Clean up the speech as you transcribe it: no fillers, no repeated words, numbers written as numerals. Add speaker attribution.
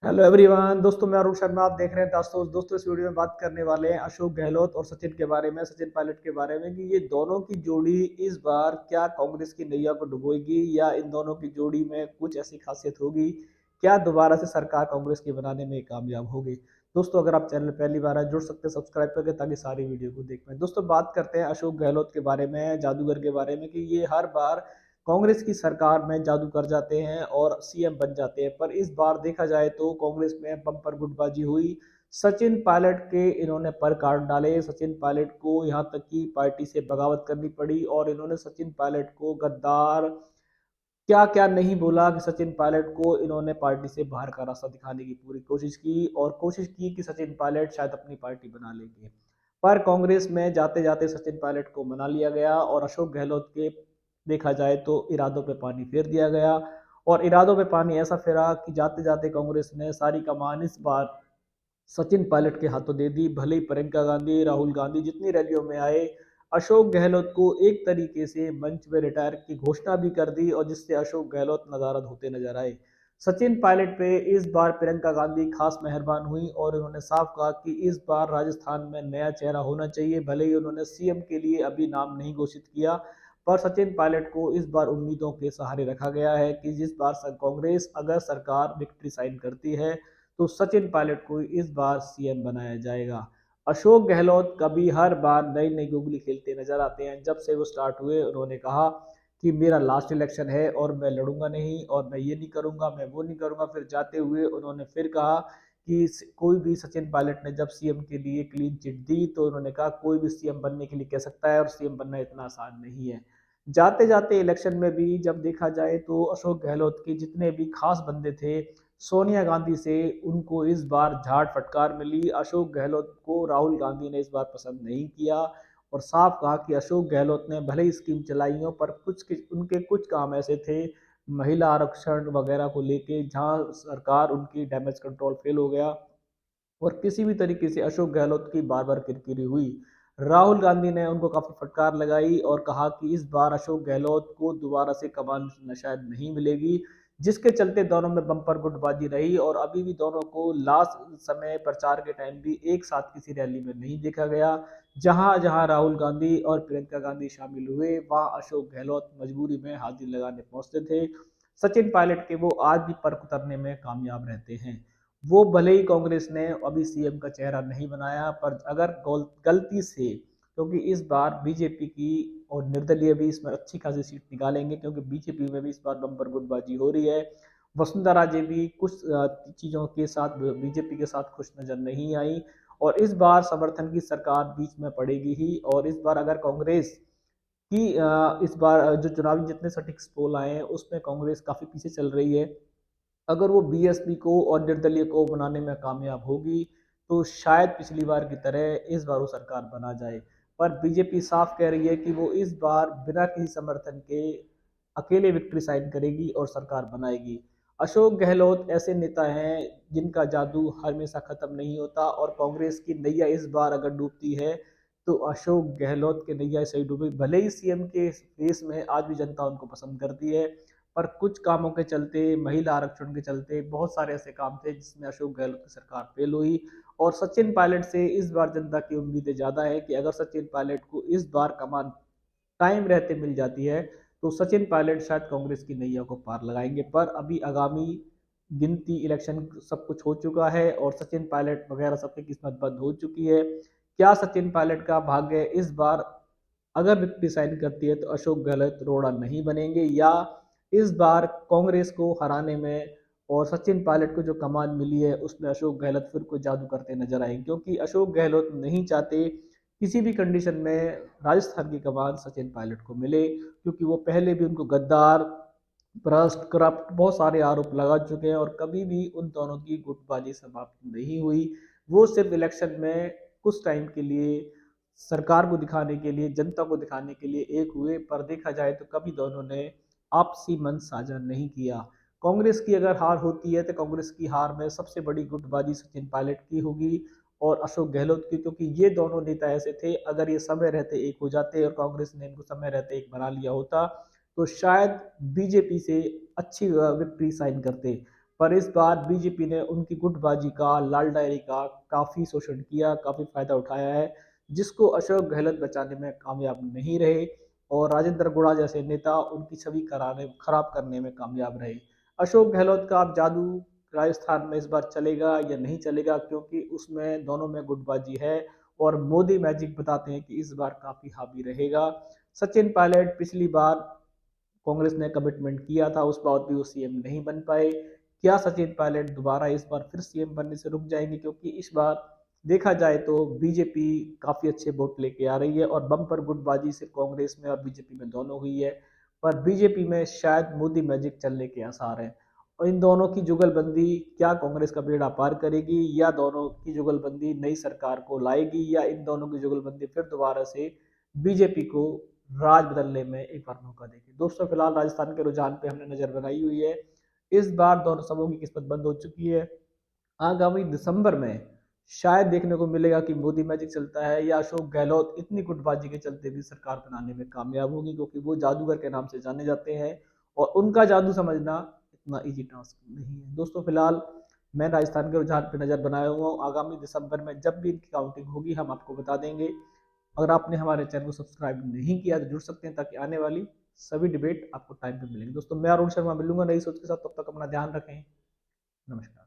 Speaker 1: Hello everyone दोस्तों, मैं अरुण शर्मा। आप देख रहे हैं दोस्तों इस वीडियो में बात करने वाले हैं अशोक गहलोत और सचिन के बारे में, सचिन पायलट के बारे में कि ये दोनों की जोड़ी इस बार क्या कांग्रेस की नैया को डुबोएगी या इन दोनों की जोड़ी में कुछ ऐसी खासियत होगी क्या दोबारा से सरकार कांग्रेस की बनाने में कामयाब होगी। दोस्तों, अगर आप चैनल पहली बार आए जुड़ सकते हैं सब्सक्राइब करके ताकि सारी वीडियो को देख पाए। दोस्तों, बात करते हैं अशोक गहलोत के बारे में, जादूगर के बारे में कि ये हर बार कांग्रेस की सरकार में जादू कर जाते हैं और सीएम बन जाते हैं। पर इस बार देखा जाए तो कांग्रेस में बम्पर गुटबाजी हुई। सचिन पायलट के इन्होंने पर काट डाले। सचिन पायलट को यहाँ तक कि पार्टी से बगावत करनी पड़ी और इन्होंने सचिन पायलट को गद्दार क्या क्या नहीं बोला कि सचिन पायलट को इन्होंने पार्टी से बाहर का रास्ता दिखाने की पूरी कोशिश की और कोशिश की कि सचिन पायलट शायद अपनी पार्टी बना लेंगे। पर कांग्रेस में जाते जाते सचिन पायलट को मना लिया गया और अशोक गहलोत के देखा जाए तो इरादों पे पानी फेर दिया गया। और इरादों पे पानी ऐसा फेरा कि जाते जाते कांग्रेस ने सारी कमान इस बार सचिन पायलट के हाथों दे दी। भले ही प्रियंका गांधी, राहुल गांधी जितनी रैलियों में आए, अशोक गहलोत को एक तरीके से मंच में रिटायर की घोषणा भी कर दी और जिससे अशोक गहलोत नदारद होते नजर आए। सचिन पायलट पे इस बार प्रियंका गांधी खास मेहरबान हुई और उन्होंने साफ कहा कि इस बार राजस्थान में नया चेहरा होना चाहिए। भले ही उन्होंने सीएम के लिए अभी नाम नहीं घोषित किया, पर सचिन पायलट को इस बार उम्मीदों के सहारे रखा गया है कि जिस बार कांग्रेस अगर सरकार विक्ट्री साइन करती है तो सचिन पायलट को इस बार सीएम बनाया जाएगा। अशोक गहलोत कभी हर बार नई नई गुगली खेलते नजर आते हैं। जब से वो स्टार्ट हुए उन्होंने कहा कि मेरा लास्ट इलेक्शन है और मैं लड़ूंगा नहीं और मैं ये नहीं करूंगा, मैं वो नहीं करूंगा। फिर जाते हुए उन्होंने फिर कहा कि कोई भी, सचिन पायलट ने जब सीएम के लिए क्लीन चिट दी तो उन्होंने कहा कोई भी सीएम बनने के लिए कह सकता है और सीएम बनना इतना आसान नहीं है। जाते जाते इलेक्शन में भी जब देखा जाए तो अशोक गहलोत के जितने भी खास बंदे थे, सोनिया गांधी से उनको इस बार झाड़ फटकार मिली। अशोक गहलोत को राहुल गांधी ने इस बार पसंद नहीं किया और साफ कहा कि अशोक गहलोत ने भले ही स्कीम चलाई हो पर उनके कुछ काम ऐसे थे, महिला आरक्षण वगैरह को लेके, जहां सरकार उनकी डैमेज कंट्रोल फेल हो गया और किसी भी तरीके से अशोक गहलोत की बार बार किरकिरी हुई। राहुल गांधी ने उनको काफी फटकार लगाई और कहा कि इस बार अशोक गहलोत को दोबारा से कमान शायद नहीं मिलेगी, जिसके चलते दोनों में बम्पर गुटबाजी रही और अभी भी दोनों को लास्ट समय प्रचार के टाइम भी एक साथ किसी रैली में नहीं देखा गया। जहां जहां राहुल गांधी और प्रियंका गांधी शामिल हुए वहां अशोक गहलोत मजबूरी में हाजिर लगाने पहुंचते थे। सचिन पायलट के वो आज भी पर उतरने में कामयाब रहते हैं। वो भले ही कांग्रेस ने अभी सीएम का चेहरा नहीं बनाया, पर अगर गलती से, क्योंकि इस बार बीजेपी की और निर्दलीय भी इसमें अच्छी खासी सीट निकालेंगे क्योंकि बीजेपी में भी इस बार बम्पर गुटबाजी हो रही है। वसुंधरा राजे भी कुछ चीजों के साथ बीजेपी के साथ खुश नजर नहीं आई और इस बार समर्थन की सरकार बीच में पड़ेगी ही। और इस बार अगर कांग्रेस की इस बार जो चुनावी जितने सटीक पोल आए हैं उसमें कांग्रेस काफी पीछे चल रही है। अगर वो बीएसपी को और निर्दलीय को बनाने में कामयाब होगी तो शायद पिछली बार की तरह इस बार वो सरकार बना जाए। पर बीजेपी साफ कह रही है कि वो इस बार बिना किसी समर्थन के अकेले विक्ट्री साइन करेगी और सरकार बनाएगी। अशोक गहलोत ऐसे नेता हैं जिनका जादू हमेशा खत्म नहीं होता और कांग्रेस की नैया इस बार अगर डूबती है तो अशोक गहलोत के नैया से ही डूबी। भले ही सीएम के फेस में आज भी जनता उनको पसंद करती है, पर कुछ कामों के चलते, महिला आरक्षण के चलते बहुत सारे ऐसे काम थे जिसमें अशोक गहलोत की सरकार फेल हुई। और सचिन पायलट से इस बार जनता की उम्मीदें ज्यादा है कि अगर सचिन पायलट को इस बार कमान टाइम रहते मिल जाती है तो सचिन पायलट शायद कांग्रेस की नैया को पार लगाएंगे। पर अभी आगामी गिनती, इलेक्शन सब कुछ हो चुका है और सचिन पायलट वगैरह सबकी किस्मत बंद हो चुकी है। क्या सचिन पायलट का भाग्य इस बार अगर विक्ट्री साइन करती है तो अशोक गहलोत रोड़ा नहीं बनेंगे, या इस बार कांग्रेस को हराने में और सचिन पायलट को जो कमान मिली है उसमें अशोक गहलोत फिर कोई जादू करते नजर आएंगे। क्योंकि अशोक गहलोत नहीं चाहते किसी भी कंडीशन में राजस्थान की कमान सचिन पायलट को मिले, क्योंकि वो पहले भी उनको गद्दार, भ्रष्ट, करप्ट बहुत सारे आरोप लगा चुके हैं और कभी भी उन दोनों की गुटबाजी समाप्त नहीं हुई। वो सिर्फ इलेक्शन में कुछ टाइम के लिए सरकार को दिखाने के लिए, जनता को दिखाने के लिए एक हुए, पर देखा जाए तो कभी दोनों ने आपसी मन साझा नहीं किया। कांग्रेस की अगर हार होती है तो कांग्रेस की हार में सबसे बड़ी गुटबाजी सचिन पायलट की होगी और अशोक गहलोत की, क्योंकि ये दोनों नेता ऐसे थे अगर ये समय रहते एक हो जाते और कांग्रेस ने इनको समय रहते एक बना लिया होता तो शायद बीजेपी से अच्छी विक्ट्री साइन करते। पर इस बार बीजेपी ने उनकी गुटबाजी का, लाल डायरी का काफ़ी शोषण किया, काफ़ी फायदा उठाया है, जिसको अशोक गहलोत बचाने में कामयाब नहीं रहे और राजेंद्र गुड़ा जैसे नेता उनकी छवि खराब करने में कामयाब रहे। अशोक गहलोत का अब जादू राजस्थान में इस बार चलेगा या नहीं चलेगा, क्योंकि उसमें दोनों में गुटबाजी है और मोदी मैजिक बताते हैं कि इस बार काफी हावी रहेगा। सचिन पायलट पिछली बार कांग्रेस ने कमिटमेंट किया था, उस बार भी वो सीएम नहीं बन पाए। क्या सचिन पायलट दोबारा इस बार फिर सीएम बनने से रुक जाएंगे, क्योंकि इस बार देखा जाए तो बीजेपी काफी अच्छे वोट लेके आ रही है और बम्पर गुटबाजी से कांग्रेस में और बीजेपी में दोनों हुई है, पर बीजेपी में शायद मोदी मैजिक चलने के आसार हैं। और इन दोनों की जुगलबंदी क्या कांग्रेस का बेड़ा पार करेगी, या दोनों की जुगलबंदी नई सरकार को लाएगी, या इन दोनों की जुगलबंदी फिर दोबारा से बीजेपी को राज बदलने में एक बार मौका देगी। दोस्तों फिलहाल राजस्थान के रुझान पे हमने नजर बनाई हुई है। इस बार दोनों समूह की किस्मत बंद हो चुकी है। आगामी दिसंबर में शायद देखने को मिलेगा कि मोदी मैजिक चलता है या अशोक गहलोत इतनी गुटबाजी के चलते भी सरकार बनाने में कामयाब होगी, क्योंकि वो जादूगर के नाम से जाने जाते हैं और उनका जादू समझना इतना इजी टास्क नहीं है। दोस्तों फिलहाल मैं राजस्थान के रुझान पर नजर बनाया हुआ हूँ। आगामी दिसंबर में जब भी इनकी काउंटिंग होगी हम आपको बता देंगे। अगर आपने हमारे चैनल को सब्सक्राइब नहीं किया तो जुड़ सकते हैं, ताकि आने वाली सभी डिबेट आपको टाइम पे मिलेंगे। दोस्तों मैं अरुण शर्मा मिलूंगा नई सोच के साथ, तब तक अपना ध्यान रखें। नमस्कार।